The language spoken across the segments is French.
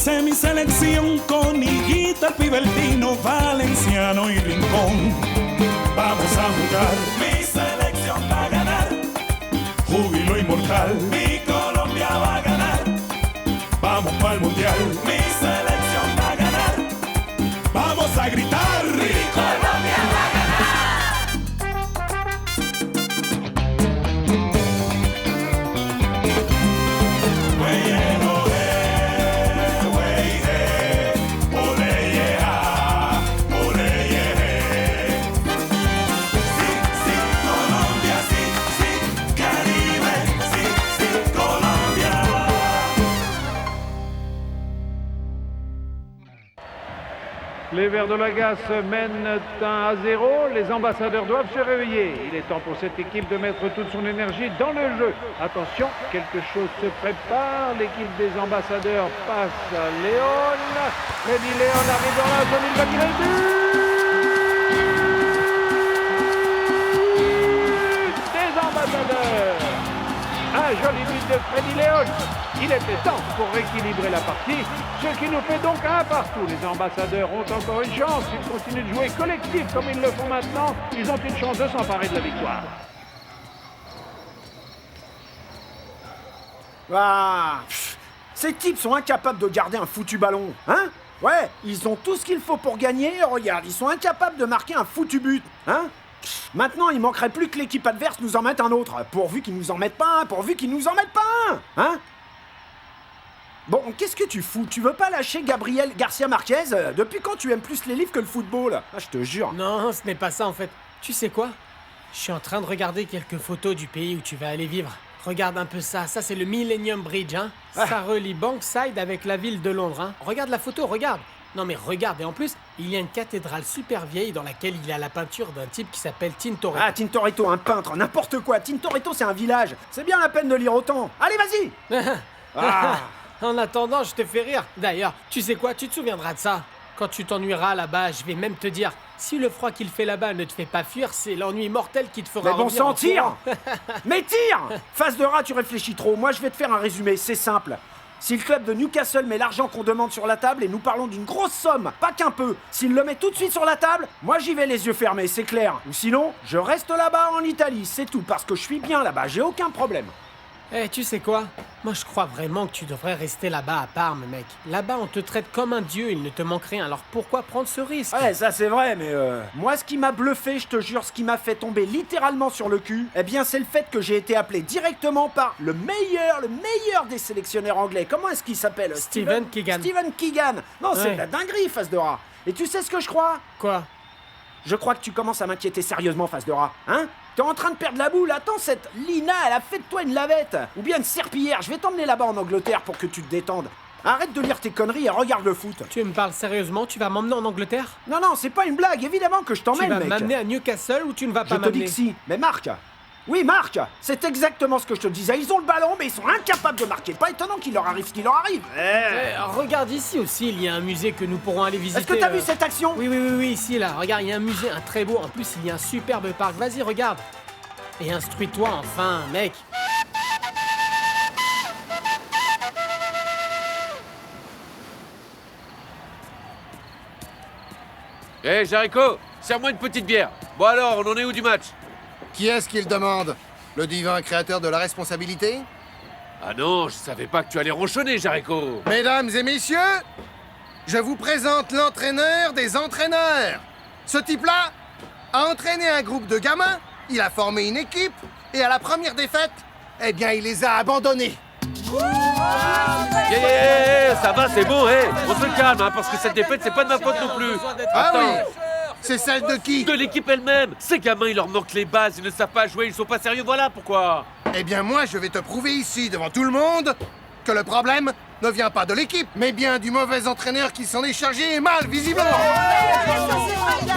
Dice mi selección con Higuita, Pibertino, Valenciano y Rincón. Vamos a jugar. Mi selección va a ganar. Júbilo inmortal. Mi Colombia va a ganar. Vamos para el mundial. Mi selección va a ganar. Vamos a gritar. Mi Colombia va a ganar. Les Verts de Lagasse mènent 1-0. Les ambassadeurs doivent se réveiller. Il est temps pour cette équipe de mettre toute son énergie dans le jeu. Attention, quelque chose se prépare. L'équipe des ambassadeurs passe à Léon. Freddy Léon arrive dans la zone, il va tirer le but des ambassadeurs. Un joli but de Freddy Léon. Il était temps pour rééquilibrer la partie, ce qui nous fait donc 1 partout. Les ambassadeurs ont encore une chance. Ils continuent de jouer collectif comme ils le font maintenant. Ils ont une chance de s'emparer de la victoire. Ah, ces types sont incapables de garder un foutu ballon, hein? Ouais, ils ont tout ce qu'il faut pour gagner. Regarde, ils sont incapables de marquer un foutu but, hein? Maintenant, il manquerait plus que l'équipe adverse nous en mette un autre. Pourvu qu'ils nous en mettent pas un, pourvu qu'ils nous en mettent pas un, hein? Bon, qu'est-ce que tu fous? Tu veux pas lâcher Gabriel Garcia Marquez? Depuis quand tu aimes plus les livres que le football? Ah, je te jure. Non, ce n'est pas ça en fait. Tu sais quoi? Je suis en train de regarder quelques photos du pays où tu vas aller vivre. Regarde un peu ça. Ça, c'est le Millennium Bridge, hein. Ah. Ça relie Bankside avec la ville de Londres, hein. Regarde la photo, regarde. Non mais regarde, et en plus, il y a une cathédrale super vieille dans laquelle il y a la peinture d'un type qui s'appelle Tintoretto. Ah, Tintoretto, un peintre, n'importe quoi. Tintoretto, c'est un village. C'est bien la peine de lire autant. Allez, vas-y. Ah. En attendant, je te fais rire. D'ailleurs, tu sais quoi, tu te souviendras de ça. Quand tu t'ennuieras là-bas, je vais même te dire, si le froid qu'il fait là-bas ne te fait pas fuir, c'est l'ennui mortel qui te fera Mais bon revenir sang, en tire. courant. Mais tire. Face de rat, tu réfléchis trop. Moi, je vais te faire un résumé, c'est simple. Si le club de Newcastle met l'argent qu'on demande sur la table, et nous parlons d'une grosse somme, pas qu'un peu, s'il le met tout de suite sur la table, moi j'y vais les yeux fermés, c'est clair. Ou sinon, je reste là-bas en Italie, c'est tout, parce que je suis bien là-bas, j'ai aucun problème. Eh, tu sais quoi? Moi, je crois vraiment que tu devrais rester là-bas à Parme, mec. Là-bas, on te traite comme un dieu, il ne te manque rien. Alors pourquoi prendre ce risque? Ouais, ça c'est vrai, mais moi ce qui m'a bluffé, je te jure, ce qui m'a fait tomber littéralement sur le cul, eh bien c'est le fait que j'ai été appelé directement par le meilleur des sélectionneurs anglais. Comment est-ce qu'il s'appelle? Steven Keegan. Steven Keegan. Non, c'est Ouais. de la dinguerie, face de rat. Et tu sais ce que je crois? Quoi? Je crois que tu commences à m'inquiéter sérieusement, face de rat. Hein? T'es en train de perdre la boule. Attends, cette Lina, elle a fait de toi une lavette. Ou bien une serpillière. Je vais t'emmener là-bas en Angleterre pour que tu te détendes. Arrête de lire tes conneries et regarde le foot. Tu me parles sérieusement? Tu vas m'emmener en Angleterre? Non, non, c'est pas une blague. Évidemment que je Tu t'emmène, vas mec. m'amener à Newcastle ou tu ne vas Je pas te dis m'amener? que si. Mais Marc. Oui, Marc. C'est exactement ce que je te disais. Ils ont le ballon, mais ils sont incapables de marquer. Pas étonnant qu'il leur arrive ce qui leur arrive. Regarde ici aussi, il y a un musée que nous pourrons aller visiter. Est-ce que t'as vu cette action? Oui, ici, là. Regarde, il y a un musée, un très beau. En plus, il y a un superbe parc. Vas-y, regarde. Et instruis-toi, enfin, mec. Hé, Jericho, serre-moi une petite bière. Bon alors, on en est où du match? Qui est-ce qui le demande? Le divin créateur de la responsabilité? Ah non, je savais pas que tu allais ronchonner, Jericho. Mesdames et messieurs, je vous présente l'entraîneur des entraîneurs. Ce type-là a entraîné un groupe de gamins, il a formé une équipe, et à la première défaite, eh bien, il les a abandonnés. Ça va, c'est bon, on se calme, hein, parce que cette défaite, c'est pas de ma faute non plus. Ah Attends. oui? C'est celle de qui? De l'équipe elle-même. Ces gamins, il leur manque les bases, ils ne savent pas jouer, ils sont pas sérieux, voilà pourquoi. Eh bien, moi, je vais te prouver ici, devant tout le monde, que le problème ne vient pas de l'équipe, mais bien du mauvais entraîneur qui s'en est chargé et mal, visiblement.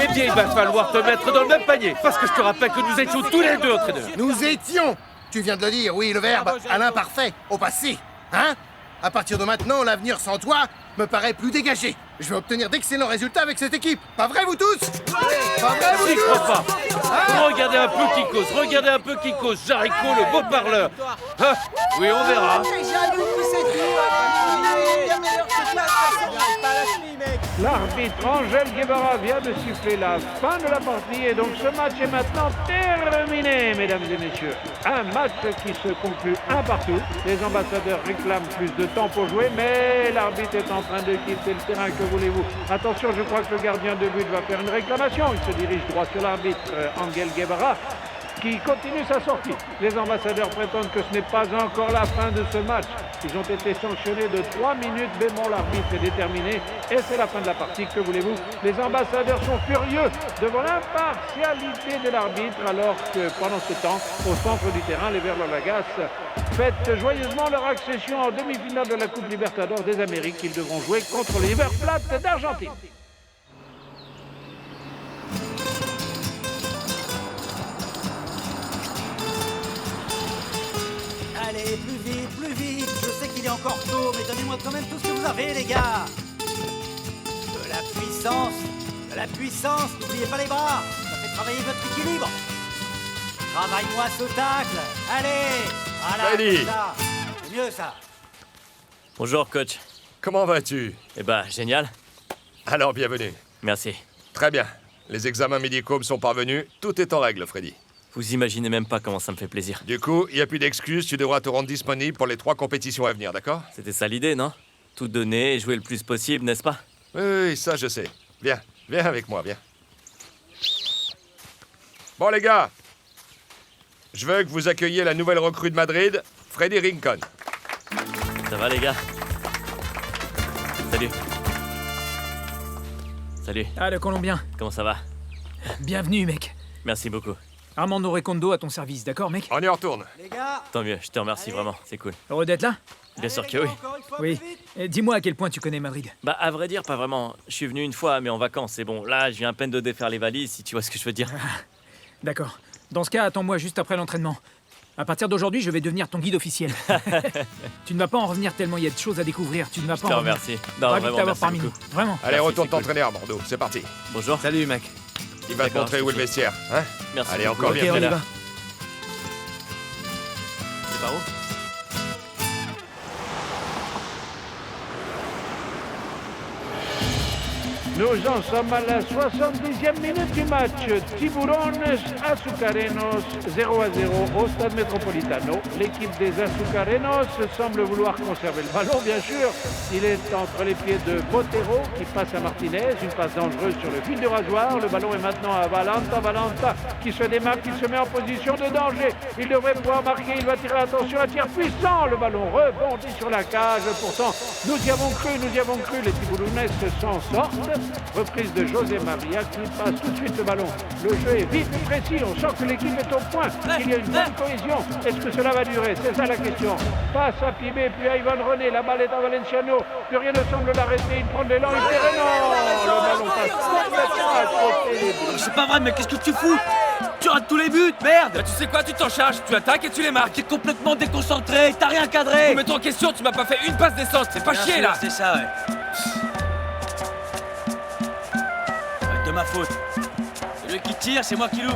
Eh bien, il va falloir te mettre dans le même panier, parce que je te rappelle que nous étions tous les deux entraîneurs. Nous étions. Tu viens de le dire, oui, le verbe à l'imparfait, au passé. Hein? À partir de maintenant, l'avenir sans toi me paraît plus dégagé. Je vais obtenir d'excellents résultats avec cette équipe. Pas vrai, vous tous? Pas vrai, vous J'y tous? crois pas. Regardez un peu qui cause, Jericho, le beau parleur. Ah, oui, on verra. L'arbitre Angel Guevara vient de siffler la fin de la partie et donc ce match est maintenant terminé, mesdames et messieurs. Un match qui se conclut 1-1. Les ambassadeurs réclament plus de temps pour jouer, mais l'arbitre est en train de quitter le terrain, que voulez-vous. Attention, je crois que le gardien de but va faire une réclamation. Il se dirige droit sur l'arbitre Angel Guevara, qui continue sa sortie. Les ambassadeurs prétendent que ce n'est pas encore la fin de ce match. Ils ont été sanctionnés de 3 minutes, bémol, l'arbitre est déterminé et c'est la fin de la partie, que voulez-vous. Les ambassadeurs sont furieux devant l'impartialité de l'arbitre, alors que pendant ce temps, au centre du terrain, les Verts de la Gasse fêtent joyeusement leur accession en demi-finale de la Coupe Libertadores des Amériques. Ils devront jouer contre les River Plate d'Argentine. Allez, plus vite, je sais qu'il est encore tôt, mais donnez-moi quand même tout ce que vous avez, les gars. De la puissance, n'oubliez pas les bras, ça fait travailler votre équilibre. Travaille-moi ce tacle, allez, voilà, Freddy. comme ça. C'est mieux ça. Bonjour, coach. Comment vas-tu? Eh ben, génial. Alors, bienvenue. Merci. Très bien. Les examens médicaux me sont parvenus. Tout est en règle, Freddy. Vous imaginez même pas comment ça me fait plaisir. Du coup, il n'y a plus d'excuses. Tu devras te rendre disponible pour les 3 compétitions à venir, d'accord? C'était ça l'idée, non? Tout donner et jouer le plus possible, n'est-ce pas? Oui, ça, je sais. Viens avec moi, viens. Bon, les gars. Je veux que vous accueilliez la nouvelle recrue de Madrid, Freddy Rincon. Ça va, les gars? Salut. Salut. Ah, le Colombien. Comment ça va? Bienvenue, mec. Merci beaucoup. Armando Recondo à ton service, d'accord, mec? On y retourne. Les gars, Tant mieux, je te remercie vraiment, c'est cool. Heureux d'être là? Bien sûr que les oui. gars, encore une fois, Oui. plus vite. Et dis-moi à quel point tu connais Madrid. Bah, à vrai dire, pas vraiment. Je suis venu une fois, mais en vacances. Et bon, là, je viens à peine de défaire les valises, si tu vois ce que je veux dire. D'accord. Dans ce cas, attends-moi juste après l'entraînement. À partir d'aujourd'hui, je vais devenir ton guide officiel. Tu ne vas pas en revenir tellement il y a de choses à découvrir. Tu ne vas Je pas te en revenir. remercie. Non, Ravi de vraiment, t'avoir merci parmi beaucoup. nous. Vraiment. Allez, Merci, retourne c'est cool. t'entraîner à Bordeaux, c'est parti. Bonjour. Salut, mec. Il va te D'accord, montrer où est le vestiaire, hein? Merci. Allez, encore Ok, bien. on y va. C'est par où? Nous en sommes à la 70e minute du match. Tiburones Azucarenos 0-0 au stade Metropolitano. L'équipe des Azucarenos semble vouloir conserver le ballon, bien sûr. Il est entre les pieds de Botero qui passe à Martinez. Une passe dangereuse sur le fil de rasoir. Le ballon est maintenant à Valenta. Valenta qui se démarque, il se met en position de danger. Il devrait pouvoir marquer, il va tirer, attention, un tir puissant. Le ballon rebondit sur la cage. Pourtant, nous y avons cru. Les Tiburones s'en sortent. Reprise de José Maria qui passe tout de suite le ballon. Le jeu est vite et précis, on sent que l'équipe est au point, qu'il y a une bonne cohésion. Est-ce que cela va durer? C'est ça la question. Passe à Pibé, puis à Ivan René, la balle est à Valenciano, plus rien ne semble l'arrêter, il prend de l'élan, il fait non. Le ballon passe complètement à côté. C'est pas vrai, mais qu'est-ce que tu fous? Tu rates tous les buts, merde! Bah, tu sais quoi, tu t'en charges, tu attaques et tu les marques. T'es complètement déconcentré, t'as rien cadré! Mais toi en question, tu m'as pas fait une passe d'essence, c'est pas chier là! C'est ça, ouais. De ma faute. C'est lui qui tire, c'est moi qui loue.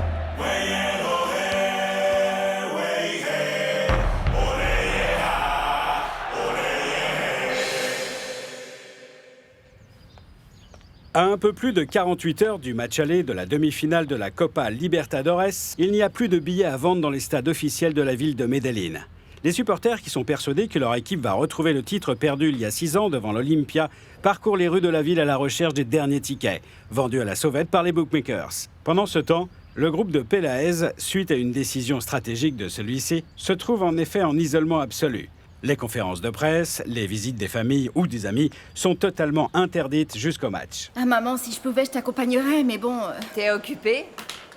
À un peu plus de 48 heures du match aller de la demi-finale de la Copa Libertadores, il n'y a plus de billets à vendre dans les stades officiels de la ville de Medellín. Les supporters, qui sont persuadés que leur équipe va retrouver le titre perdu il y a 6 ans devant l'Olympia, parcourent les rues de la ville à la recherche des derniers tickets, vendus à la sauvette par les bookmakers. Pendant ce temps, le groupe de Peláez, suite à une décision stratégique de celui-ci, se trouve en effet en isolement absolu. Les conférences de presse, les visites des familles ou des amis sont totalement interdites jusqu'au match. Ah maman, si je pouvais, je t'accompagnerais, mais bon... T'es occupée?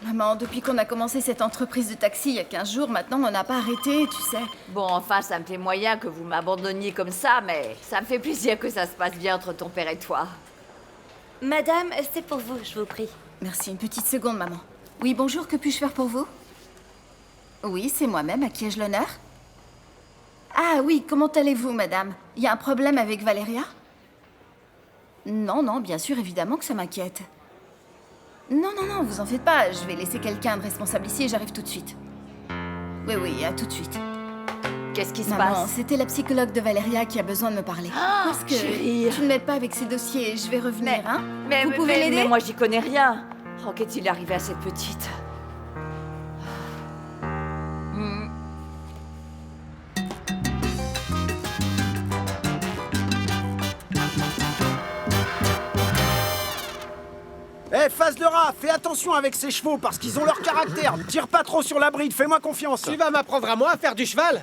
Maman, depuis qu'on a commencé cette entreprise de taxi il y a 15 jours, maintenant on n'a pas arrêté, tu sais. Bon, enfin, ça me fait moyen que vous m'abandonniez comme ça, mais ça me fait plaisir que ça se passe bien entre ton père et toi. Madame, c'est pour vous, je vous prie. Merci, une petite seconde, maman. Oui, bonjour, que puis-je faire pour vous? Oui, c'est moi-même, à qui ai-je l'honneur? Ah oui, comment allez-vous, madame? Il y a un problème avec Valéria? Non, bien sûr, évidemment que ça m'inquiète. Non, vous en faites pas, je vais laisser quelqu'un de responsable ici et j'arrive tout de suite. Oui, à tout de suite. qu'est-ce qui se Maman, passe? c'était la psychologue de Valéria qui a besoin de me parler. Parce que chérie. tu ne m'aides pas avec ces dossiers, je vais revenir, hein? Mais Vous pouvez l'aider? Mais moi, j'y connais rien. Oh, qu'est-il arrivé à cette petite? Eh, face de rat, fais attention avec ces chevaux parce qu'ils ont leur caractère. Ne tire pas trop sur la bride, fais-moi confiance. Tu vas m'apprendre à moi à faire du cheval?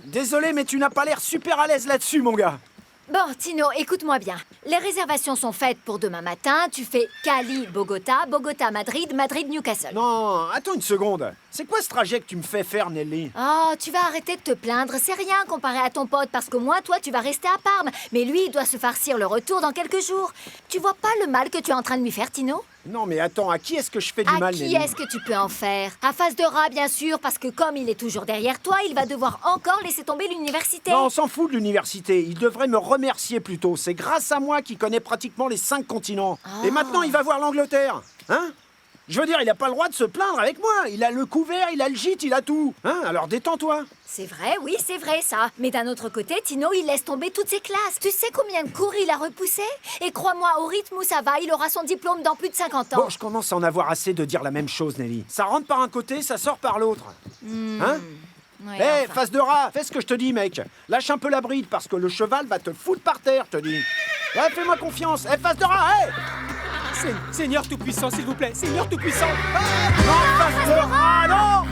Désolé, mais tu n'as pas l'air super à l'aise là-dessus, mon gars. Bon, Tino, écoute-moi bien. Les réservations sont faites pour demain matin. Tu fais Cali-Bogota, Bogota-Madrid, Madrid-Newcastle. Non, attends une seconde. C'est quoi ce trajet que tu me fais faire, Nelly? Oh, tu vas arrêter de te plaindre. C'est rien comparé à ton pote, parce qu'au moins, toi, tu vas rester à Parme. Mais lui, il doit se farcir le retour dans quelques jours. Tu vois pas le mal que tu es en train de lui faire, Tino? Non, mais attends, à qui est-ce que je fais du mal, À Nelly? qui est-ce que tu peux en faire? À face de rat, bien sûr, parce que comme il est toujours derrière toi, il va devoir encore laisser tomber l'université. Non, on s'en fout de l'université. Il devrait me remercier plutôt. C'est grâce à moi qu'il connaît pratiquement les 5 continents. Et maintenant, il va voir l'Angleterre. Hein? Je veux dire, il n'a pas le droit de se plaindre avec moi. Il a le couvert, il a le gîte, il a tout. Hein? Alors détends-toi. C'est vrai, oui, c'est vrai, ça. Mais d'un autre côté, Tino, il laisse tomber toutes ses classes. Tu sais combien de cours il a repoussé? Et crois-moi, au rythme où ça va, il aura son diplôme dans plus de 50 ans. Bon, je commence à en avoir assez de dire la même chose, Nelly. Ça rentre par un côté, ça sort par l'autre. Hein? Ouais, Hé, face de rat, fais ce que je te dis, mec. Lâche un peu la bride parce que le cheval va te foutre par terre, je te dis. Ouais, fais-moi confiance. Hé, face de rat, hé! Seigneur Tout-Puissant, s'il vous plaît. Seigneur Tout-Puissant. Non, face de rat, non!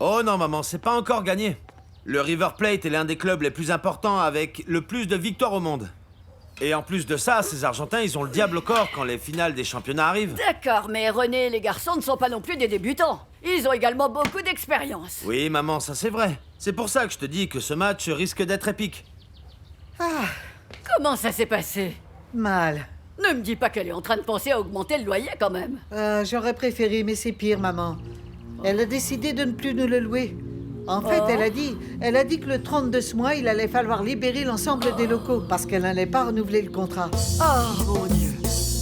Oh non, maman, c'est pas encore gagné. Le River Plate est l'un des clubs les plus importants avec le plus de victoires au monde. Et en plus de ça, ces Argentins, ils ont le diable au corps quand les finales des championnats arrivent. D'accord, mais René et les garçons ne sont pas non plus des débutants. Ils ont également beaucoup d'expérience. Oui, maman, ça c'est vrai. C'est pour ça que je te dis que ce match risque d'être épique. Comment ça s'est passé? Mal. Ne me dis pas qu'elle est en train de penser à augmenter le loyer quand même. J'aurais préféré, mais c'est pire, maman. Elle a décidé de ne plus nous le louer. En fait, elle a dit que le 30 de ce mois, il allait falloir libérer l'ensemble des locaux parce qu'elle n'allait pas renouveler le contrat. Oh mon Dieu.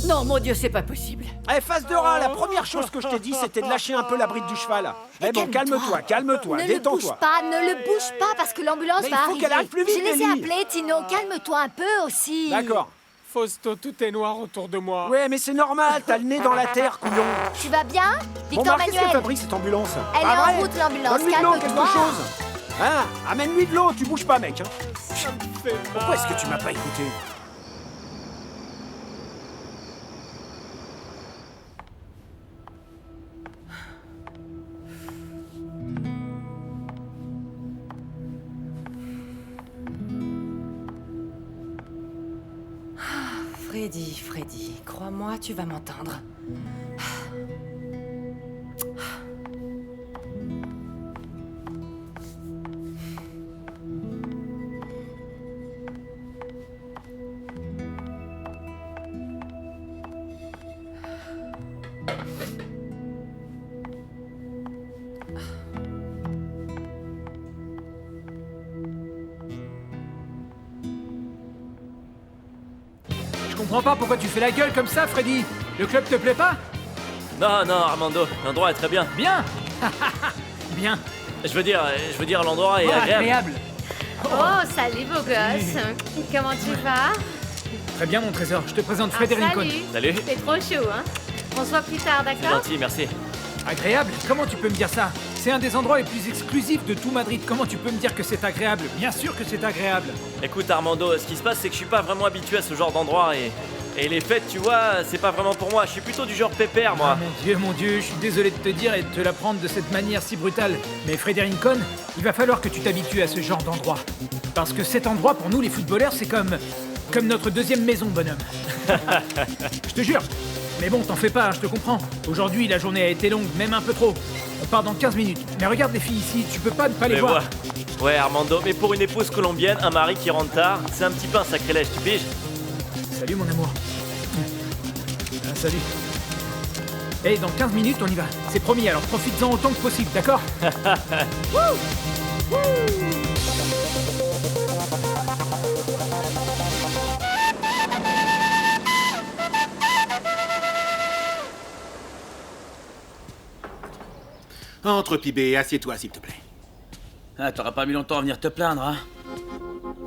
Non, mon Dieu, c'est pas possible. Eh, face de rat, la première chose que je t'ai dit, c'était de lâcher un peu la bride du cheval. Eh bon, calme-toi, calme-toi, Ne le bouge détends-toi. pas, ne le bouge pas, parce que l'ambulance Mais il va faut arriver. qu'elle arrive plus vite, Je les ai Nelly. appelés, Tino. Calme-toi un peu aussi. D'accord. Fausto, tout est noir autour de moi. Ouais, mais c'est normal, t'as le nez dans la terre, couillon. Tu vas bien? Bon, Victor Marc, qu'est-ce qu'elle Manuel. fabrique cette ambulance? Elle Ah, est en vrai? route, l'ambulance. Donne-lui de l'eau, quelque Calme-toi. chose. Hein? Amène-lui de l'eau, tu bouges pas, mec. Hein. Pourquoi est-ce que tu m'as pas écouté? Freddy, crois-moi, tu vas m'entendre. Je comprends pas pourquoi tu fais la gueule comme ça, Freddy. Le club te plaît pas? Non, non, Armando, l'endroit est très bien. Bien. Bien. Je veux dire, l'endroit est Oh, agréable. Oh, salut beau gosse. Comment tu vas? Très bien, mon trésor. Je te présente Frédéric Cohn. Salut. T'es trop chaud, hein? On se voit plus tard, C'est d'accord? gentil, merci. Agréable? Comment tu peux me dire ça? C'est un des endroits les plus exclusifs de tout Madrid. Comment tu peux me dire que c'est agréable? Bien sûr que c'est agréable. Écoute, Armando, ce qui se passe, c'est que je suis pas vraiment habitué à ce genre d'endroit et les fêtes, tu vois, c'est pas vraiment pour moi. Je suis plutôt du genre pépère, moi. Ah, mon Dieu, je suis désolé de te dire et de te l'apprendre de cette manière si brutale. Mais Frédéric Cohn, il va falloir que tu t'habitues à ce genre d'endroit. Parce que cet endroit, pour nous les footballeurs, c'est comme notre deuxième maison, bonhomme. Je te jure. Mais bon, t'en fais pas, hein, je te comprends. Aujourd'hui, la journée a été longue, même un peu trop. On part dans 15 minutes. Mais regarde les filles ici, tu peux pas ne pas les Mais voir. Ouais, Armando, mais pour une épouse colombienne, un mari qui rentre tard, c'est un petit peu un sacrilège, tu piges? Salut mon amour. Ah, salut. Et dans 15 minutes, on y va. C'est promis, alors profites-en autant que possible, d'accord? Entre, Pibé, assieds-toi, s'il te plaît. Ah, t'auras pas mis longtemps à venir te plaindre, hein?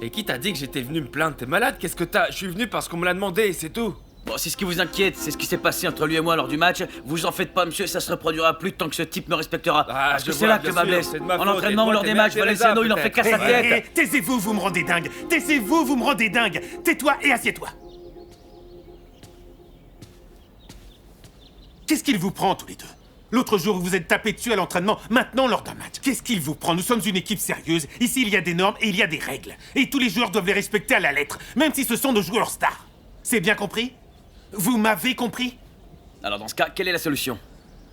Et qui t'a dit que j'étais venu me plaindre? T'es malade? Qu'est-ce que t'as? Je suis venu parce qu'on me l'a demandé, c'est tout. Bon, si ce qui vous inquiète, c'est ce qui s'est passé entre lui et moi lors du match, vous en faites pas, monsieur, ça se reproduira plus tant que ce type me respectera. Parce que c'est là que le bas blesse. En entraînement ou lors des matchs, Valenciano, il en fait qu'à sa tête. Taisez-vous, vous me rendez dingue. Taisez-vous, vous me rendez dingue. Tais-toi et assieds-toi. Qu'est-ce qu'il vous prend, tous les deux? L'autre jour, vous vous êtes tapé dessus à l'entraînement, maintenant lors d'un match. Qu'est-ce qu'il vous prend? Nous sommes une équipe sérieuse. Ici, il y a des normes et il y a des règles. Et tous les joueurs doivent les respecter à la lettre, même si ce sont nos joueurs stars. C'est bien compris? Vous m'avez compris? Alors dans ce cas, quelle est la solution?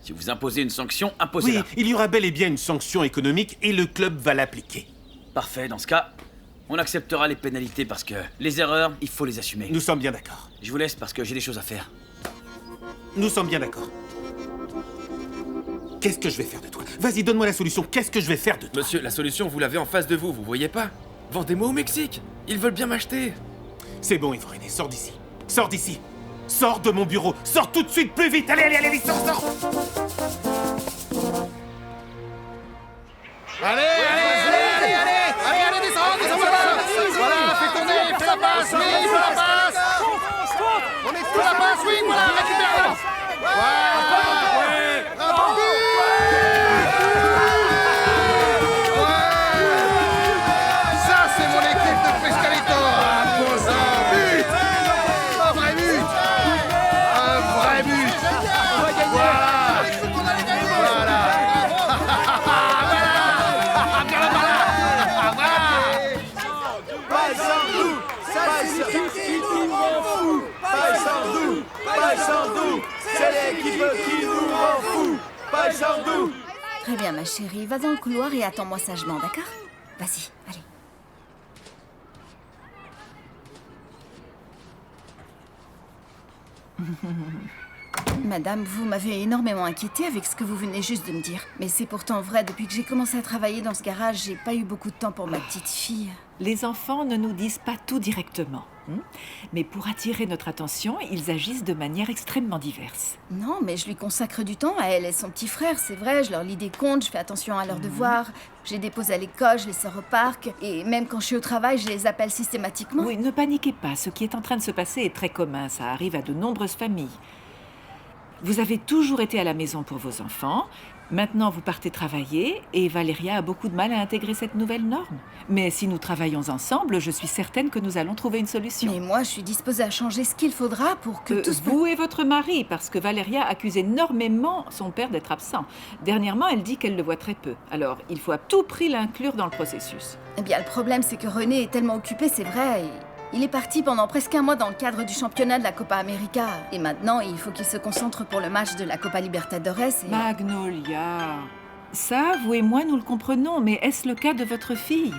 Si vous imposez une sanction, imposez-la. Oui, il y aura bel et bien une sanction économique et le club va l'appliquer. Parfait, dans ce cas, on acceptera les pénalités parce que les erreurs, il faut les assumer. Nous sommes bien d'accord. Je vous laisse parce que j'ai des choses à faire. Nous sommes bien d'accord. Qu'est-ce que je vais faire de toi? Vas-y, donne-moi la solution. Qu'est-ce que je vais faire de toi? Monsieur, la solution, vous l'avez en face de vous, vous voyez pas? Vendez-moi au Mexique. Ils veulent bien m'acheter. C'est bon, Yves René, sors d'ici. Sors d'ici. Sors de mon bureau. Sors tout de suite, plus vite. Allez, allez, allez, vite, sors, sors. Allez, descends, voilà, fais tourner, fais la passe, oui, fais la passe. On est tous la passe, oui, voilà, récupère-la. Ça, c'est mon équipe de Pescalito. Un but. Un vrai but. Un vrai but. Voilà. Paysandou, c'est l'équipe qui nous rend fou. Paysandou. Très bien, ma chérie. Va dans le couloir et attends-moi sagement, d'accord? Vas-y, allez. Madame, vous m'avez énormément inquiétée avec ce que vous venez juste de me dire. Mais c'est pourtant vrai, depuis que j'ai commencé à travailler dans ce garage, j'ai pas eu beaucoup de temps pour ma petite fille. Les enfants ne nous disent pas tout directement. Mais pour attirer notre attention, ils agissent de manière extrêmement diverse. Non, mais je lui consacre du temps à elle et son petit frère, c'est vrai. Je leur lis des contes, je fais attention à leurs devoirs. Je les dépose à l'école, je les sors au parc. Et même quand je suis au travail, je les appelle systématiquement. Oui, ne paniquez pas. Ce qui est en train de se passer est très commun. Ça arrive à de nombreuses familles. Vous avez toujours été à la maison pour vos enfants. Maintenant, vous partez travailler et Valéria a beaucoup de mal à intégrer cette nouvelle norme. Mais si nous travaillons ensemble, je suis certaine que nous allons trouver une solution. Mais moi, je suis disposée à changer ce qu'il faudra pour que tout se... Vous et votre mari, parce que Valéria accuse énormément son père d'être absent. Dernièrement, elle dit qu'elle le voit très peu. Alors, il faut à tout prix l'inclure dans le processus. Eh bien, le problème, c'est que René est tellement occupé, c'est vrai. Il est parti pendant presque un mois dans le cadre du championnat de la Copa América. Et maintenant, il faut qu'il se concentre pour le match de la Copa Libertadores et... Magnolia, ça, vous et moi, nous le comprenons, mais est-ce le cas de votre fille?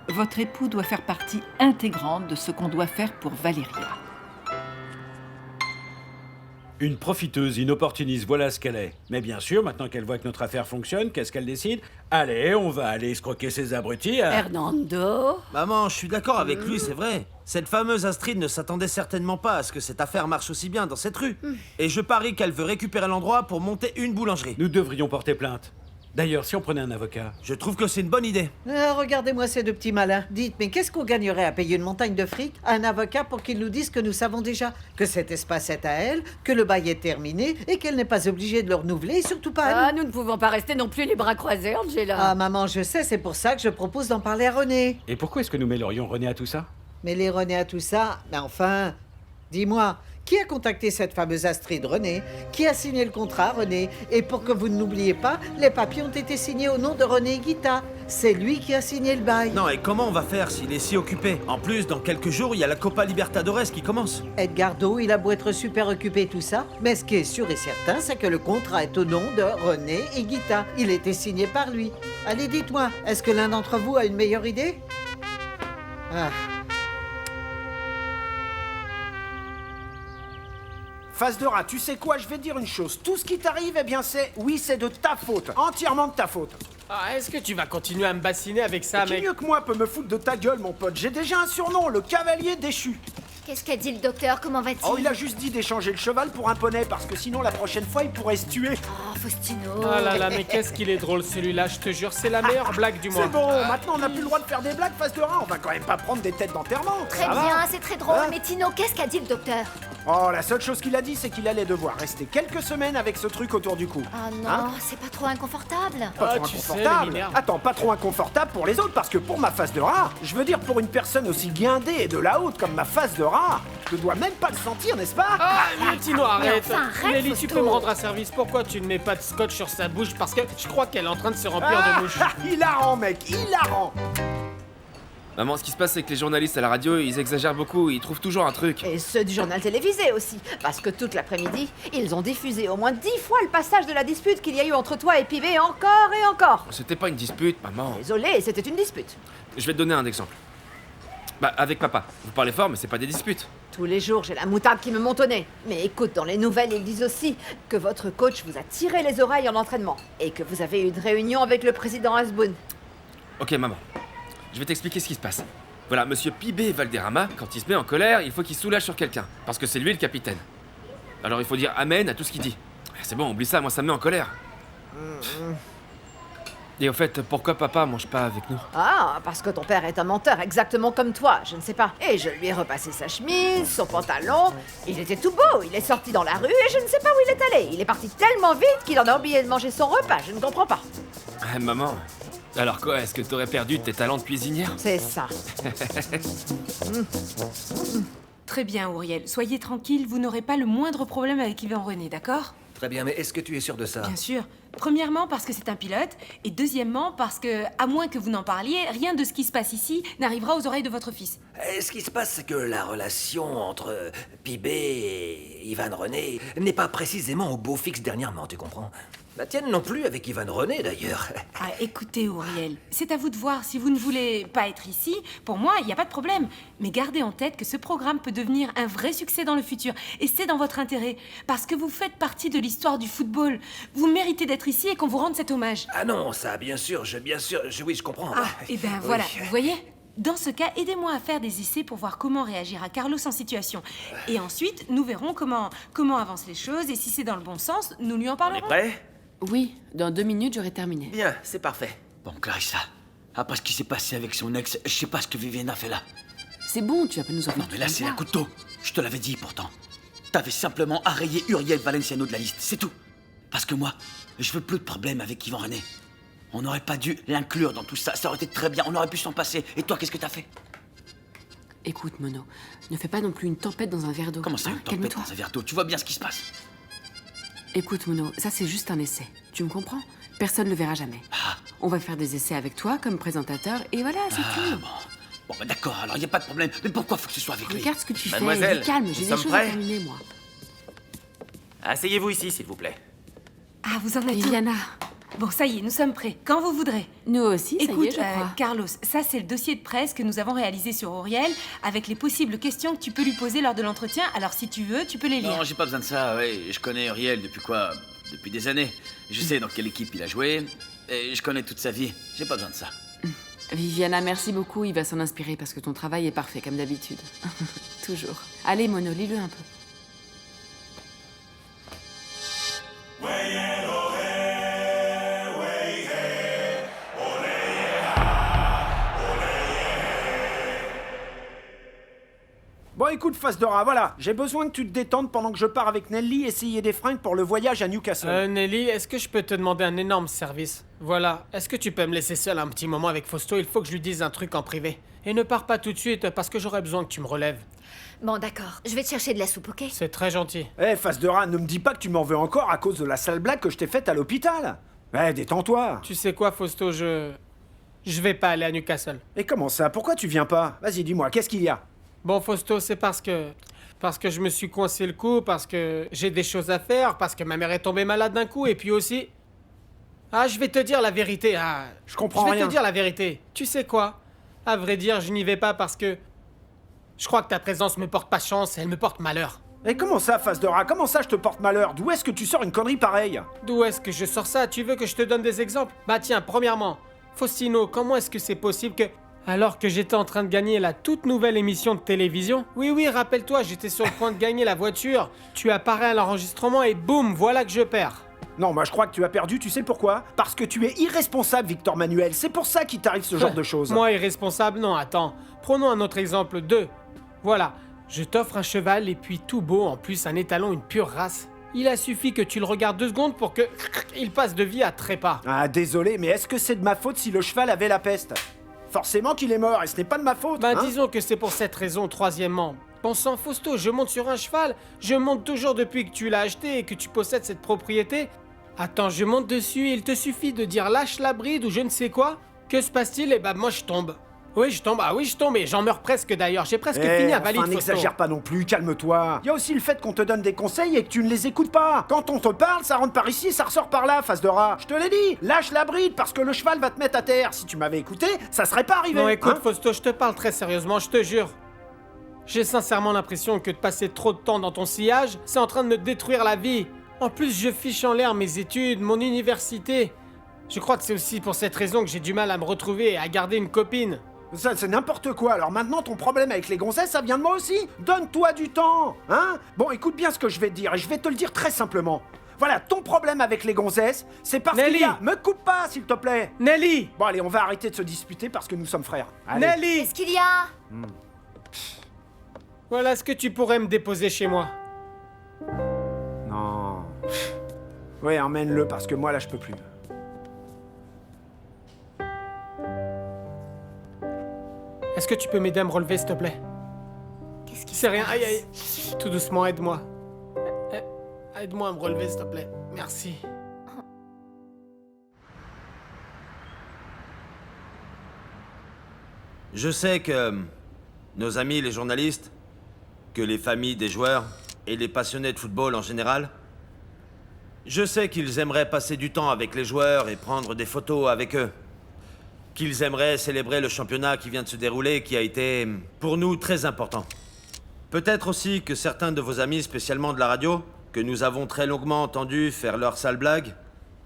Votre époux doit faire partie intégrante de ce qu'on doit faire pour Valéria. Une profiteuse, une opportuniste, voilà ce qu'elle est. Mais bien sûr, maintenant qu'elle voit que notre affaire fonctionne, qu'est-ce qu'elle décide? Allez, on va aller escroquer ces abrutis. Hernando. Maman, je suis d'accord avec lui, c'est vrai. Cette fameuse Astrid ne s'attendait certainement pas à ce que cette affaire marche aussi bien dans cette rue. Et je parie qu'elle veut récupérer l'endroit pour monter une boulangerie. Nous devrions porter plainte. D'ailleurs, si on prenait un avocat... Je trouve que c'est une bonne idée. Regardez-moi ces deux petits malins. Dites, mais qu'est-ce qu'on gagnerait à payer une montagne de fric à un avocat pour qu'il nous dise que nous savons déjà que cet espace est à elle, que le bail est terminé et qu'elle n'est pas obligée de le renouveler, et surtout pas à nous. Nous ne pouvons pas rester non plus les bras croisés, Angela. Ah, maman, je sais, c'est pour ça que je propose d'en parler à René. Et pourquoi est-ce que nous mêlerions René à tout ça? Mêler René à tout ça? Mais enfin, dis-moi... Qui a contacté cette fameuse Astrid, René? Qui a signé le contrat, René? Et pour que vous ne l'oubliez pas, les papiers ont été signés au nom de René Higuita. C'est lui qui a signé le bail. Non, et comment on va faire s'il est si occupé? En plus, dans quelques jours, il y a la Copa Libertadores qui commence. Edgardo, il a beau être super occupé tout ça, mais ce qui est sûr et certain, c'est que le contrat est au nom de René Higuita. Il a été signé par lui. Allez, dites-moi, est-ce que l'un d'entre vous a une meilleure idée? Face de rat, tu sais quoi, je vais te dire une chose. Tout ce qui t'arrive, eh bien c'est de ta faute. Entièrement de ta faute. Ah, est-ce que tu vas continuer à me bassiner avec ça, Qui mec? mieux que moi peut me foutre de ta gueule, mon pote? J'ai déjà un surnom, le cavalier déchu. Qu'est-ce qu'a dit le docteur? Comment va-t-il? Oh, il a juste dit d'échanger le cheval pour un poney, parce que sinon, la prochaine fois, il pourrait se tuer. Oh, Faustino. Oh là là, mais qu'est-ce qu'il est drôle celui-là, je te jure, c'est la meilleure blague du mois. C'est bon, maintenant on n'a plus le droit de faire des blagues face de rat, on va quand même pas prendre des têtes d'enterrement. Très Ça va bien, c'est très drôle. Hein? Mais Tino, qu'est-ce qu'a dit le docteur? Oh, la seule chose qu'il a dit, c'est qu'il allait devoir rester quelques semaines avec ce truc autour du cou. Oh non, Hein? c'est pas trop inconfortable. Pas trop tu sais, inconfortable. le mineur. Attends, pas trop inconfortable pour les autres, parce que pour ma face de rat, je veux dire pour une personne aussi guindée et de la haute comme ma face de rat, je dois même pas le sentir, n'est-ce pas? Ah, mais Tino, arrête. enfin, arrête, Nelly, tu Fausto. peux me rendre un service. Pourquoi tu ne mets pas de scotch sur sa bouche? Parce que je crois qu'elle est en train de se remplir de mouches. Hilarant, mec, hilarant. Maman, ce qui se passe, c'est que les journalistes à la radio, ils exagèrent beaucoup, ils trouvent toujours un truc. Et ceux du journal télévisé aussi, parce que toute l'après-midi, ils ont diffusé au moins 10 fois le passage de la dispute qu'il y a eu entre toi et Pibé encore et encore. C'était pas une dispute, maman. Désolé, c'était une dispute. Je vais te donner un exemple. Bah, avec papa. Vous parlez fort, mais c'est pas des disputes. Tous les jours, j'ai la moutarde qui me monte au nez. Mais écoute, dans les nouvelles, ils disent aussi que votre coach vous a tiré les oreilles en entraînement et que vous avez eu une réunion avec le président Hasboun. Ok, maman. Je vais t'expliquer ce qui se passe. Voilà, monsieur Pibé Valderrama, quand il se met en colère, il faut qu'il soulage sur quelqu'un. Parce que c'est lui le capitaine. Alors il faut dire amen à tout ce qu'il dit. C'est bon, oublie ça, moi ça me met en colère. Et au fait, pourquoi papa mange pas avec nous? Ah, parce que ton père est un menteur, exactement comme toi, je ne sais pas. Et je lui ai repassé sa chemise, son pantalon. Il était tout beau, il est sorti dans la rue et je ne sais pas où il est allé. Il est parti tellement vite qu'il en a oublié de manger son repas, je ne comprends pas. Ah, maman. Alors quoi, est-ce que t'aurais perdu tes talents de cuisinière? C'est ça. Très bien, Auriel. Soyez tranquille, vous n'aurez pas le moindre problème avec Yvan René, d'accord? Très bien, mais est-ce que tu es sûr de ça? Bien sûr. Premièrement, parce que c'est un pilote. Et deuxièmement, parce que, à moins que vous n'en parliez, rien de ce qui se passe ici n'arrivera aux oreilles de votre fils. Ce qui se passe, c'est que la relation entre Pibé et Ivan René n'est pas précisément au beau fixe dernièrement, tu comprends? La tienne non plus avec Ivan René, d'ailleurs. Ah, écoutez, Auriel, c'est à vous de voir. Si vous ne voulez pas être ici, pour moi, il n'y a pas de problème. Mais gardez en tête que ce programme peut devenir un vrai succès dans le futur. Et c'est dans votre intérêt. Parce que vous faites partie de l'histoire du football. Vous méritez d'être ici et qu'on vous rende cet hommage. Ah non, ça, bien sûr, oui, je comprends. Ah, et ben Oui. voilà, vous voyez? Dans ce cas, aidez-moi à faire des essais pour voir comment réagira Carlos en situation. Et ensuite, nous verrons comment avancent les choses et si c'est dans le bon sens, nous lui en parlerons. Prêt? Oui, dans 2 minutes, j'aurai terminé. Bien, c'est parfait. Bon, Clarissa, après ce qui s'est passé avec son ex, je sais pas ce que Vivienne a fait là. C'est bon, tu vas pas nous en faire. Non, mais là, comme c'est ça. un couteau. Je te l'avais dit pourtant. T'avais simplement à rayer Uriel Valenciano de la liste, c'est tout. Parce que moi, je veux plus de problème avec Yvan René. On n'aurait pas dû l'inclure dans tout ça. Ça aurait été très bien, on aurait pu s'en passer. Et toi, qu'est-ce que t'as fait? Écoute, Mono, ne fais pas non plus une tempête dans un verre d'eau. Comment ça, hein, une tempête calme-toi. dans un verre d'eau? Tu vois bien ce qui se passe. Écoute, Mono, ça c'est juste un essai. Tu me comprends? Personne ne le verra jamais. On va faire des essais avec toi comme présentateur et voilà, c'est tout. Bon, bah d'accord, alors y a pas de problème. Mais pourquoi faut que ce soit avec lui? Regarde ce que tu fais, Mademoiselle, dis calme, nous j'ai des sommes choses à prêts terminer, moi. Asseyez-vous ici, s'il vous plaît. Ah, vous en êtes où? Viviana. Bon, ça y est, nous sommes prêts. Quand vous voudrez. Nous aussi, ça Écoute, y est, je crois. Carlos, ça c'est le dossier de presse que nous avons réalisé sur Auriel avec les possibles questions que tu peux lui poser lors de l'entretien. Alors si tu veux, tu peux les lire. Non, j'ai pas besoin de ça, ouais. Je connais Uriel depuis quoi? Depuis des années. Je sais dans quelle équipe il a joué. Et je connais toute sa vie. J'ai pas besoin de ça. Viviana, merci beaucoup, il va s'en inspirer parce que ton travail est parfait, comme d'habitude. Toujours. Allez, Mono, lis-le un peu. Bon, écoute, face de rat, voilà. J'ai besoin que tu te détendes pendant que je pars avec Nelly essayer des fringues pour le voyage à Newcastle. Nelly, est-ce que je peux te demander un énorme service? Voilà, est-ce que tu peux me laisser seul un petit moment avec Fausto? Il faut que je lui dise un truc en privé. Et ne pars pas tout de suite parce que j'aurais besoin que tu me relèves. Bon, d'accord. Je vais te chercher de la soupe, ok? C'est très gentil. Eh, face de rat, ne me dis pas que tu m'en veux encore à cause de la sale blague que je t'ai faite à l'hôpital. Eh, détends-toi. Tu sais quoi, Fausto, je vais pas aller à Newcastle. Et comment ça? Pourquoi tu viens pas? Vas-y, dis-moi, qu'est-ce qu'il y a? Bon, Fausto, c'est parce que je me suis coincé le cou, parce que j'ai des choses à faire, parce que ma mère est tombée malade d'un coup, et puis aussi... Ah, je vais te dire la vérité, Je comprends Je vais rien. te dire la vérité. Tu sais quoi? À vrai dire, je n'y vais pas parce que... Je crois que ta présence me porte pas chance, elle me porte malheur. Et comment ça, face de rat? Comment ça, je te porte malheur? D'où est-ce que tu sors une connerie pareille? D'où est-ce que je sors ça? Tu veux que je te donne des exemples? Bah tiens, premièrement, Faustino, comment est-ce que c'est possible que... Alors que j'étais en train de gagner la toute nouvelle émission de télévision. Oui, rappelle-toi, j'étais sur le point de gagner la voiture. Tu apparais à l'enregistrement et boum, voilà que je perds. Non, moi je crois que tu as perdu, tu sais pourquoi? Parce que tu es irresponsable, Victor Manuel. C'est pour ça qu'il t'arrive ce genre de choses. Moi, irresponsable? Non, attends. Prenons un autre exemple. 2. Voilà, je t'offre un cheval et puis tout beau, en plus un étalon, une pure race. Il a suffi que tu le regardes 2 secondes pour que il passe de vie à trépas. Ah, désolé, mais est-ce que c'est de ma faute si le cheval avait la peste? Forcément qu'il est mort, et ce n'est pas de ma faute. Disons que c'est pour cette raison, troisièmement. Bon sang, Fausto, je monte sur un cheval. Je monte toujours depuis que tu l'as acheté et que tu possèdes cette propriété. Attends, je monte dessus et il te suffit de dire lâche la bride ou je ne sais quoi. Que se passe-t-il? Eh ben, moi je tombe. Oui, je tombe. Ah oui, je tombe et j'en meurs presque d'ailleurs. J'ai presque fini à valider. N'exagère pas non plus, calme-toi. Il y a aussi le fait qu'on te donne des conseils et que tu ne les écoutes pas. Quand on te parle, ça rentre par ici et ça ressort par là, face de rat. Je te l'ai dit, lâche la bride parce que le cheval va te mettre à terre. Si tu m'avais écouté, ça serait pas arrivé. Non, écoute, Fausto, je te parle très sérieusement, je te jure. J'ai sincèrement l'impression que de passer trop de temps dans ton sillage, c'est en train de me détruire la vie. En plus, je fiche en l'air mes études, mon université. Je crois que c'est aussi pour cette raison que j'ai du mal à me retrouver et à garder une copine. Ça, c'est n'importe quoi. Alors maintenant, ton problème avec les gonzesses, ça vient de moi aussi. Donne-toi du temps, hein? Bon, écoute bien ce que je vais te dire, et je vais te le dire très simplement. Voilà, ton problème avec les gonzesses, c'est parce qu'il y a... Me coupe pas, s'il te plaît. Nelly! Bon, allez, on va arrêter de se disputer parce que nous sommes frères. Allez. Nelly! Qu'est-ce qu'il y a? Voilà ce que tu pourrais me déposer chez moi. Non. Ouais, emmène-le, parce que moi, là, je peux plus. Est-ce que tu peux m'aider à me relever, s'il te plaît? Qu'est-ce qui C'est rien, aïe aïe. Tout doucement, aide-moi. Aide-moi à me relever, s'il te plaît. Merci. Je sais que nos amis les journalistes, que les familles des joueurs et les passionnés de football en général, je sais qu'ils aimeraient passer du temps avec les joueurs et prendre des photos avec eux. Qu'ils aimeraient célébrer le championnat qui vient de se dérouler et qui a été, pour nous, très important. Peut-être aussi que certains de vos amis, spécialement de la radio, que nous avons très longuement entendus faire leurs sales blagues,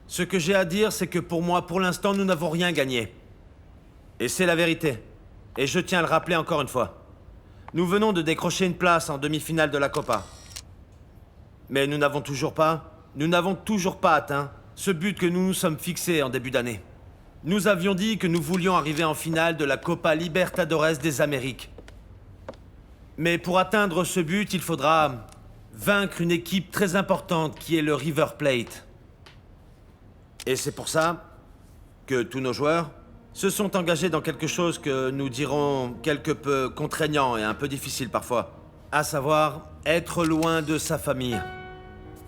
ce que j'ai à dire, c'est que pour moi, pour l'instant, nous n'avons rien gagné. Et c'est la vérité. Et je tiens à le rappeler encore une fois. Nous venons de décrocher une place en demi-finale de la Copa. Mais nous n'avons toujours pas atteint ce but que nous nous sommes fixés en début d'année. Nous avions dit que nous voulions arriver en finale de la Copa Libertadores des Amériques. Mais pour atteindre ce but, il faudra vaincre une équipe très importante qui est le River Plate. Et c'est pour ça que tous nos joueurs se sont engagés dans quelque chose que nous dirons quelque peu contraignant et un peu difficile parfois. À savoir, être loin de sa famille,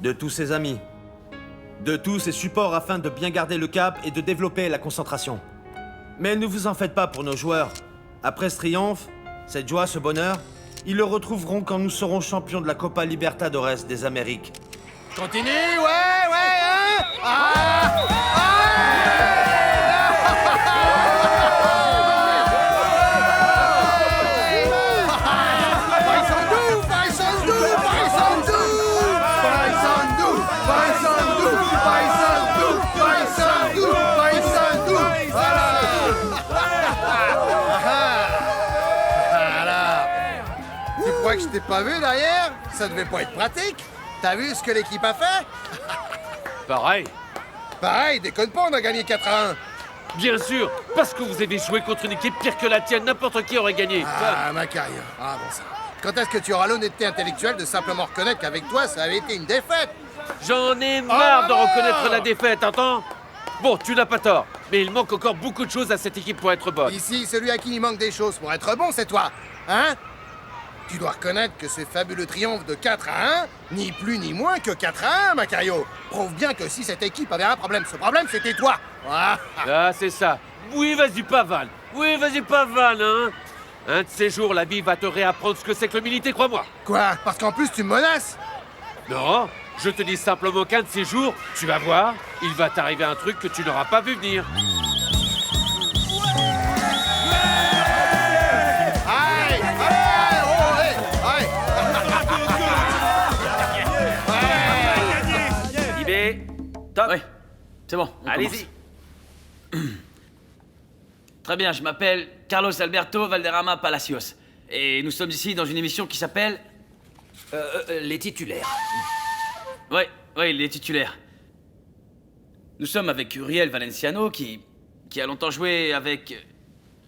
de tous ses amis, de tous ses supports afin de bien garder le cap et de développer la concentration. Mais ne vous en faites pas pour nos joueurs. Après ce triomphe, cette joie, ce bonheur, ils le retrouveront quand nous serons champions de la Copa Libertadores des Amériques. Continue, hein? Que je t'ai pas vu derrière? Ça devait pas être pratique. T'as vu ce que l'équipe a fait? Pareil, déconne pas, on a gagné 4-1. Bien sûr, parce que vous avez joué contre une équipe pire que la tienne, n'importe qui aurait gagné. Ah, ma carrière. Ah bon ça. Quand est-ce que tu auras l'honnêteté intellectuelle de simplement reconnaître qu'avec toi, ça avait été une défaite? J'en ai marre de reconnaître la défaite, entends? Bon, tu n'as pas tort, mais il manque encore beaucoup de choses à cette équipe pour être bonne. Ici, celui à qui il manque des choses pour être bon, c'est toi. Hein? Tu dois reconnaître que ce fabuleux triomphe de 4-1, ni plus ni moins que 4-1, Macario, prouve bien que si cette équipe avait un problème, ce problème c'était toi. Ah, c'est ça. Oui, vas-y, pavane. Hein? Un de ces jours, la vie va te réapprendre ce que c'est que l'humilité, crois-moi. Quoi? Parce qu'en plus tu me menaces? Non, je te dis simplement qu'un de ces jours, tu vas voir, il va t'arriver un truc que tu n'auras pas vu venir. Top. Ouais, c'est bon. Allez-y. Très bien, je m'appelle Carlos Alberto Valderrama Palacios. Et nous sommes ici dans une émission qui s'appelle... Les titulaires. Oui, les titulaires. Nous sommes avec Uriel Valenciano qui a longtemps joué avec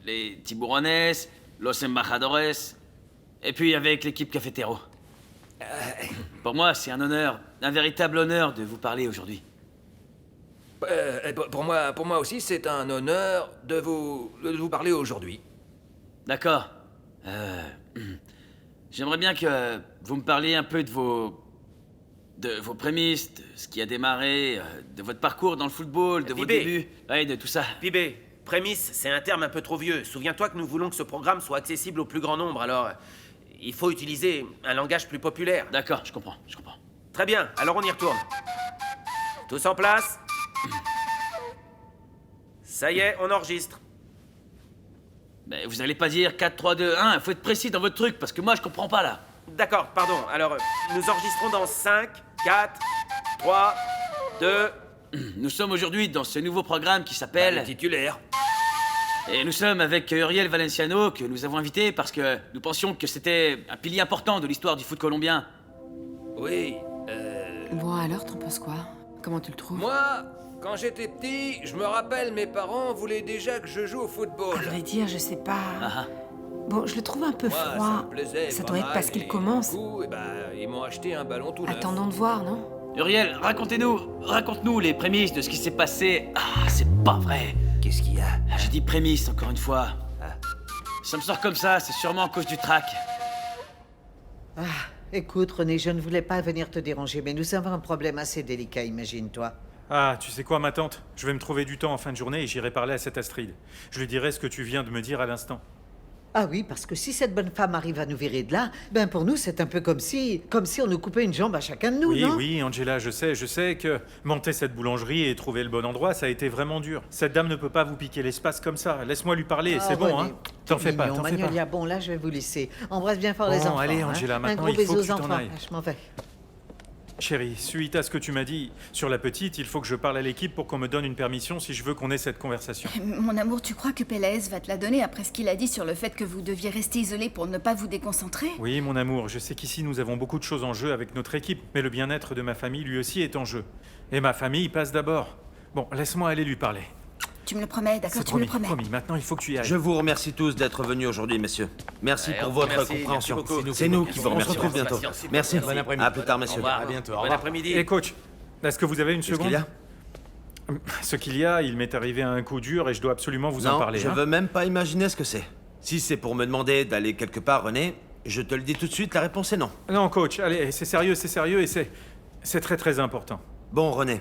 les Tiburones, Los Embajadores, et puis avec l'équipe Cafetero. Pour moi, c'est un honneur, un véritable honneur de vous parler aujourd'hui. Pour moi aussi, c'est un honneur de vous parler aujourd'hui. D'accord. J'aimerais bien que vous me parliez un peu de vos prémices, de ce qui a démarré, de votre parcours dans le football, de vos débuts, de tout ça. Pibé, prémisse, c'est un terme un peu trop vieux. Souviens-toi que nous voulons que ce programme soit accessible au plus grand nombre, alors il faut utiliser un langage plus populaire. D'accord, je comprends. Très bien, alors on y retourne. Tous en place. Ça y est, on enregistre. Mais vous allez pas dire 4, 3, 2, 1, faut être précis dans votre truc, parce que moi je comprends pas là. D'accord, pardon. Alors, nous enregistrons dans 5, 4, 3, 2... Nous sommes aujourd'hui dans ce nouveau programme qui s'appelle... Les titulaires. Et nous sommes avec Uriel Valenciano, que nous avons invité parce que nous pensions que c'était un pilier important de l'histoire du foot colombien. Oui, Bon, alors, t'en penses quoi? Comment tu le trouves? Moi, quand j'étais petit, je me rappelle, mes parents voulaient déjà que je joue au football. À vrai dire, je sais pas. Ah. Bon, je le trouve un peu Moi, ça froid. me plaisait Ça pas doit être mal, parce qu'il et commence. du coup, ils m'ont acheté un ballon tout neuf. Attendons de voir, non? Uriel, raconte-nous les prémices de ce qui s'est passé. Ah, c'est pas vrai. Qu'est-ce qu'il y a? J'ai dit prémices encore une fois. Ça me sort comme ça, c'est sûrement à cause du track. Ah, écoute, René, je ne voulais pas venir te déranger, mais nous avons un problème assez délicat, imagine-toi. Ah, tu sais quoi, ma tante? Je vais me trouver du temps en fin de journée et j'irai parler à cette Astrid. Je lui dirai ce que tu viens de me dire à l'instant. Ah oui, parce que si cette bonne femme arrive à nous virer de là, ben pour nous, c'est un peu comme si on nous coupait une jambe à chacun de nous, non? Oui, Angela, je sais que monter cette boulangerie et trouver le bon endroit, ça a été vraiment dur. Cette dame ne peut pas vous piquer l'espace comme ça. Laisse-moi lui parler, c'est bon, René, hein? T'en fais pas, mignon, t'en fais pas. Magnolia, bon, là, je vais vous laisser. Embrasse bien fort les Bon, enfants. allez, Angela, hein. maintenant, un gros il faut bisou que aux tu t'en enfants. ailles. Je m'en vais. Chérie, suite à ce que tu m'as dit sur la petite, il faut que je parle à l'équipe pour qu'on me donne une permission si je veux qu'on ait cette conversation. Mon amour, tu crois que Pelaez va te la donner après ce qu'il a dit sur le fait que vous deviez rester isolé pour ne pas vous déconcentrer? Oui, mon amour, je sais qu'ici nous avons beaucoup de choses en jeu avec notre équipe, mais le bien-être de ma famille lui aussi est en jeu. Et ma famille passe d'abord. Bon, laisse-moi aller lui parler. Tu me le promets, d'accord? C'est Tu me le promis, promets. promis. Maintenant, il faut que tu y ailles. Je vous remercie tous d'être venus aujourd'hui, messieurs. Merci pour votre compréhension. C'est nous qui vous remercions. On se retrouve bientôt. Merci. Bon après-midi. À plus tard, messieurs. À bientôt. Bon après-midi. Et coach, est-ce que vous avez une Qu'est-ce seconde? qu'il y a Ce qu'il y a, il m'est arrivé un coup dur et je dois absolument vous en Non, parler. je hein. veux même pas imaginer ce que c'est. Si c'est pour me demander d'aller quelque part, René, je te le dis tout de suite, la réponse est non. Non, coach, allez, c'est sérieux et c'est très très important. Bon, René.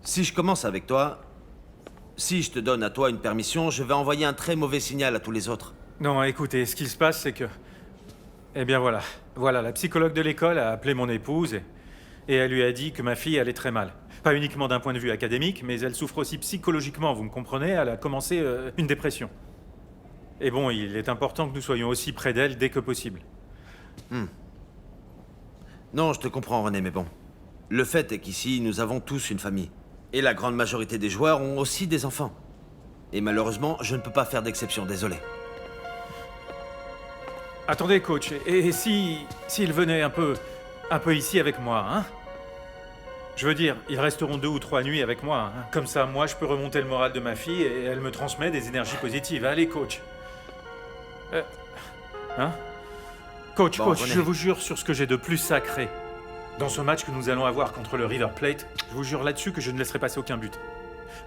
Si je commence avec toi, si je te donne à toi une permission, je vais envoyer un très mauvais signal à tous les autres. Non, écoutez, ce qui se passe, c'est que... Eh bien voilà. Voilà, la psychologue de l'école a appelé mon épouse et elle lui a dit que ma fille allait très mal. Pas uniquement d'un point de vue académique, mais elle souffre aussi psychologiquement, vous me comprenez? Elle a commencé une dépression. Et bon, il est important que nous soyons aussi près d'elle dès que possible. Non, je te comprends, René, mais bon. Le fait est qu'ici, nous avons tous une famille. Et la grande majorité des joueurs ont aussi des enfants. Et malheureusement, je ne peux pas faire d'exception, désolé. Attendez, coach, et s'il venait un peu ici avec moi, hein? Je veux dire, ils resteront 2 ou 3 nuits avec moi, hein? Comme ça, moi, je peux remonter le moral de ma fille et elle me transmet des énergies positives. Allez, coach. Hein? Coach, Bon, coach, René. je vous jure sur ce que j'ai de plus sacré. Dans ce match que nous allons avoir contre le River Plate, je vous jure là-dessus que je ne laisserai passer aucun but.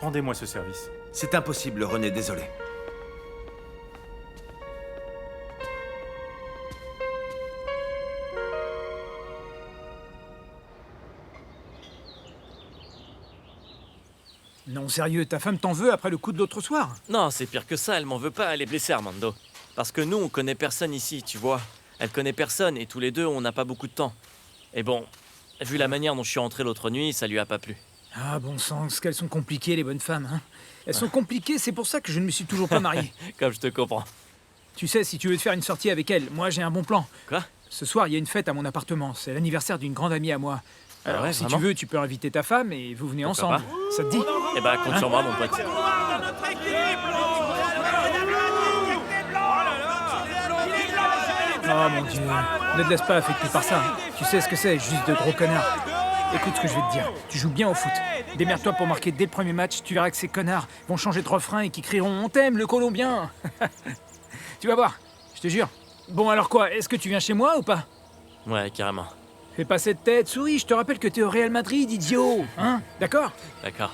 Rendez-moi ce service. C'est impossible, René, désolé. Non, sérieux, ta femme t'en veut après le coup de l'autre soir? Non, c'est pire que ça, elle m'en veut pas, elle est blessée, Armando. Parce que nous, on connaît personne ici, tu vois. Elle connaît personne et tous les deux, on n'a pas beaucoup de temps. Et bon, vu la manière dont je suis rentré l'autre nuit, ça lui a pas plu. Ah, bon sens, qu'elles sont compliquées, les bonnes femmes, hein. Elles sont compliquées, c'est pour ça que je ne me suis toujours pas marié. Comme je te comprends. Tu sais, si tu veux te faire une sortie avec elle, moi j'ai un bon plan. Quoi? Ce soir, il y a une fête à mon appartement. C'est l'anniversaire d'une grande amie à moi. Ah Alors, ouais, si vraiment? tu veux, tu peux inviter ta femme et vous venez Pourquoi ensemble. pas? Ça te dit? Eh ben, compte sur moi, mon pote. Notre équipe, Oh mon Dieu, ne te laisse pas affecter par ça. Tu sais ce que c'est, juste de gros connards. Écoute ce que je vais te dire, tu joues bien au foot. Démerde-toi pour marquer dès le premier match, tu verras que ces connards vont changer de refrain et qui crieront « On t'aime, le Colombien !» Tu vas voir, je te jure. Bon alors quoi, est-ce que tu viens chez moi ou pas? Ouais, carrément. Fais pas cette tête, souris, je te rappelle que t'es au Real Madrid, idiot. Hein? D'accord? D'accord.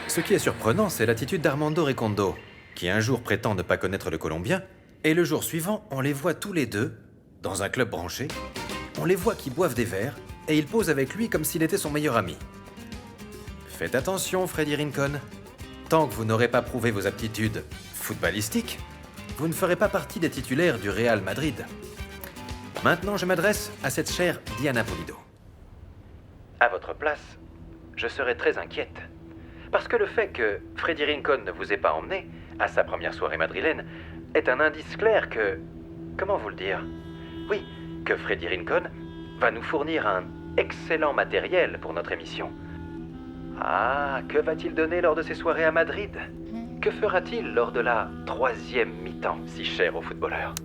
Ce qui est surprenant, c'est l'attitude d'Armando Recondo, qui un jour prétend ne pas connaître le Colombien, et le jour suivant, on les voit tous les deux, dans un club branché, on les voit qui boivent des verres, et ils posent avec lui comme s'il était son meilleur ami. Faites attention, Freddy Rincon. Tant que vous n'aurez pas prouvé vos aptitudes footballistiques, vous ne ferez pas partie des titulaires du Real Madrid. Maintenant, je m'adresse à cette chère Diana Pulido. À votre place, je serais très inquiète. Parce que le fait que Freddy Rincon ne vous ait pas emmené à sa première soirée madrilène est un indice clair que... Comment vous le dire? Oui, que Freddy Rincon va nous fournir un excellent matériel pour notre émission. Ah, que va-t-il donner lors de ses soirées à Madrid? Que fera-t-il lors de la 3e mi-temps, si chère aux footballeurs?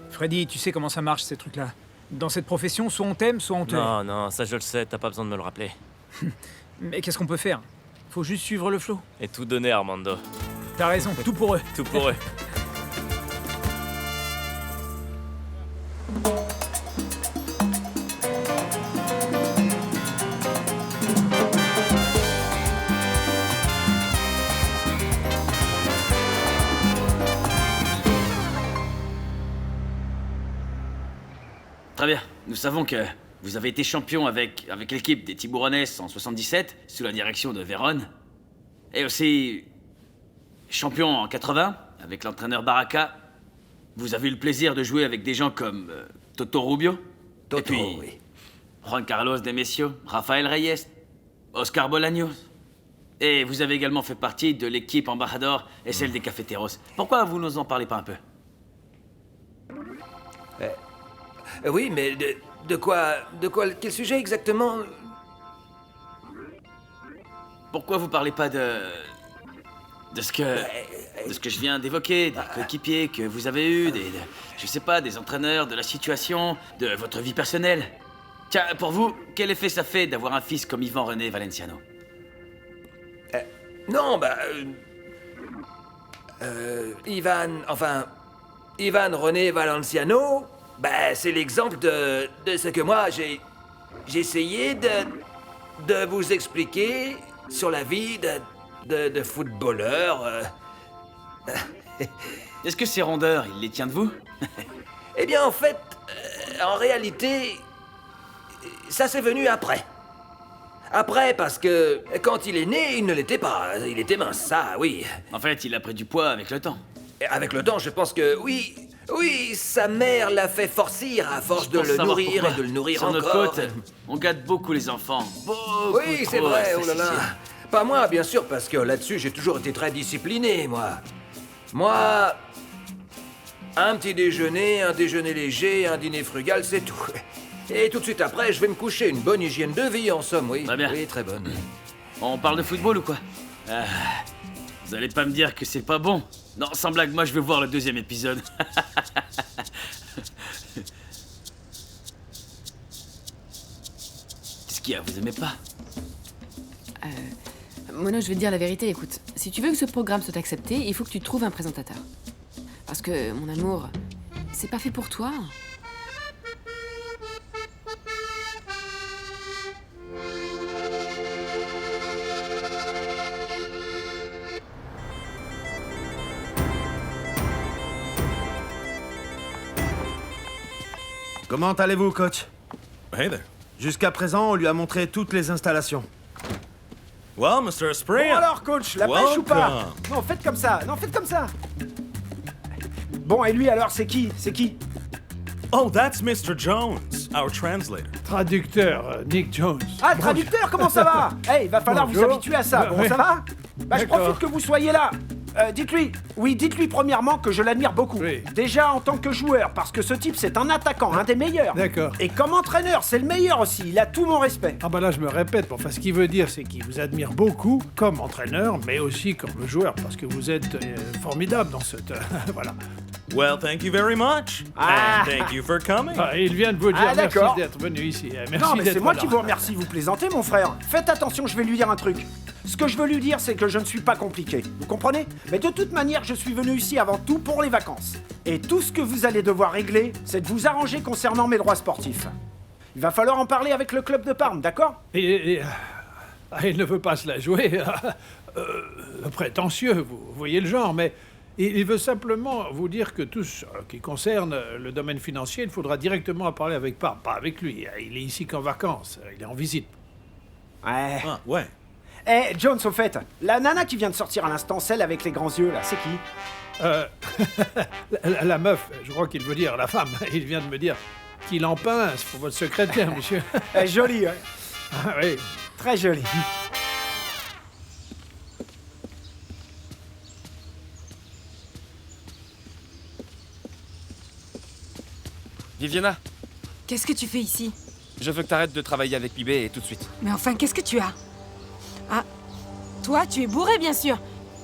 Freddy, tu sais comment ça marche ces trucs-là. Dans cette profession, soit on t'aime, soit on te... Non, non, ça je le sais, t'as pas besoin de me le rappeler. Mais qu'est-ce qu'on peut faire? Faut juste suivre le flow. Et tout donner, Armando. T'as raison, tout pour eux. Tout pour eux. Très bien. Nous savons que vous avez été champion avec l'équipe des Tiburones en 77, sous la direction de Vérone. Et aussi champion en 80, avec l'entraîneur Baraka. Vous avez eu le plaisir de jouer avec des gens comme Toto Rubio. Toto, et puis, oui. Juan Carlos de Messio, Rafael Reyes, Oscar Bolaños. Et vous avez également fait partie de l'équipe Embajador et celle des Cafeteros. Pourquoi vous nous en parlez pas un peu? Oui, mais de quoi... Quel sujet exactement? Pourquoi vous parlez pas de ce que je viens d'évoquer, des coéquipiers que vous avez eus, je sais pas, des entraîneurs, de la situation, de votre vie personnelle? Tiens, pour vous, quel effet ça fait d'avoir un fils comme Ivan René Valenciano? Non, Ivan René Valenciano, c'est l'exemple de ce que moi j'ai essayé de vous expliquer sur la vie de footballeur. Est-ce que ces rondeurs, il les tient de vous? Eh bien, en fait, en réalité, ça s'est venu après. Après, parce que quand il est né, il ne l'était pas. Il était mince, ça, oui. En fait, il a pris du poids avec le temps. Et avec le temps, je pense que oui, sa mère l'a fait forcir à force de le nourrir et de le nourrir sur encore. Sur notre côte, on gâte beaucoup les enfants. Beaucoup. Oui, c'est vrai, oh là là. Pas moi, bien sûr, parce que là-dessus, j'ai toujours été très discipliné, moi. Moi, un petit déjeuner, un déjeuner léger, un dîner frugal, c'est tout. Et tout de suite après, je vais me coucher. Une bonne hygiène de vie, en somme, oui. Très bien. Oui, très bonne. On parle de football ou quoi? Vous allez pas me dire que c'est pas bon? Non, sans blague, moi je vais voir le 2e épisode. Qu'est-ce qu'il y a? Vous aimez pas? Mono, je vais te dire la vérité, écoute. Si tu veux que ce programme soit accepté, il faut que tu trouves un présentateur. Parce que, mon amour, c'est pas fait pour toi. Comment allez-vous, coach? Hey there. Jusqu'à présent, on lui a montré toutes les installations. Well, Mr. Spring. Bon alors, coach, la pêche ou pas? Non, faites comme ça. Non, faites comme ça. Bon, et lui alors, c'est qui? C'est qui? Oh, that's Mr. Jones, our translator. Traducteur, Nick Jones. Ah, traducteur, comment ça va? Hey, il va falloir vous habituer à ça. Bon, ça va? Je profite que vous soyez là. dites-lui premièrement que je l'admire beaucoup. Déjà en tant que joueur, parce que ce type c'est un attaquant, un des meilleurs. D'accord. Et comme entraîneur, c'est le meilleur aussi, il a tout mon respect. Ah bah là je me répète, enfin ce qu'il veut dire c'est qu'il vous admire beaucoup comme entraîneur, mais aussi comme joueur, parce que vous êtes formidable dans cette... voilà. Well, thank you very much. Ah. And thank you for coming. Ah, il vient de vous dire Ah, merci d'accord. d'être venu ici. Merci Non mais c'est d'être moi là. qui vous remercie, vous plaisantez mon frère. Faites attention, je vais lui dire un truc. Ce que je veux lui dire, c'est que je ne suis pas compliqué. Vous comprenez? Mais de toute manière, je suis venu ici avant tout pour les vacances. Et tout ce que vous allez devoir régler, c'est de vous arranger concernant mes droits sportifs. Il va falloir en parler avec le club de Parme, d'accord? Il ne veut pas se la jouer. Prétentieux, vous voyez le genre, mais il veut simplement vous dire que tout ce qui concerne le domaine financier, il faudra directement en parler avec Parme, pas avec lui. Il est ici qu'en vacances, il est en visite. Ouais. Ah, ouais. Eh, Jones, au fait, la nana qui vient de sortir à l'instant, celle avec les grands yeux, là, c'est qui? La meuf, je crois qu'il veut dire la femme. Il vient de me dire qu'il en pince pour votre secrétaire, monsieur. Elle est jolie, ouais. Ah, oui. Très jolie. Viviana, Qu'est-ce que tu fais ici? je veux que t'arrêtes de travailler avec Pibé et tout de suite. Mais enfin, qu'est-ce que tu as? Ah, toi, tu es bourré, bien sûr.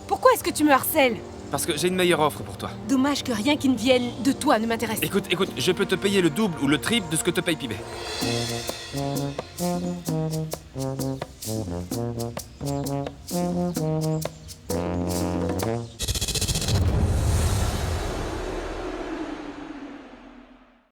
Pourquoi est-ce que tu me harcèles? Parce que j'ai une meilleure offre pour toi. Dommage que rien qui ne vienne de toi ne m'intéresse. Écoute, je peux te payer le double ou le triple de ce que te paye Pibé.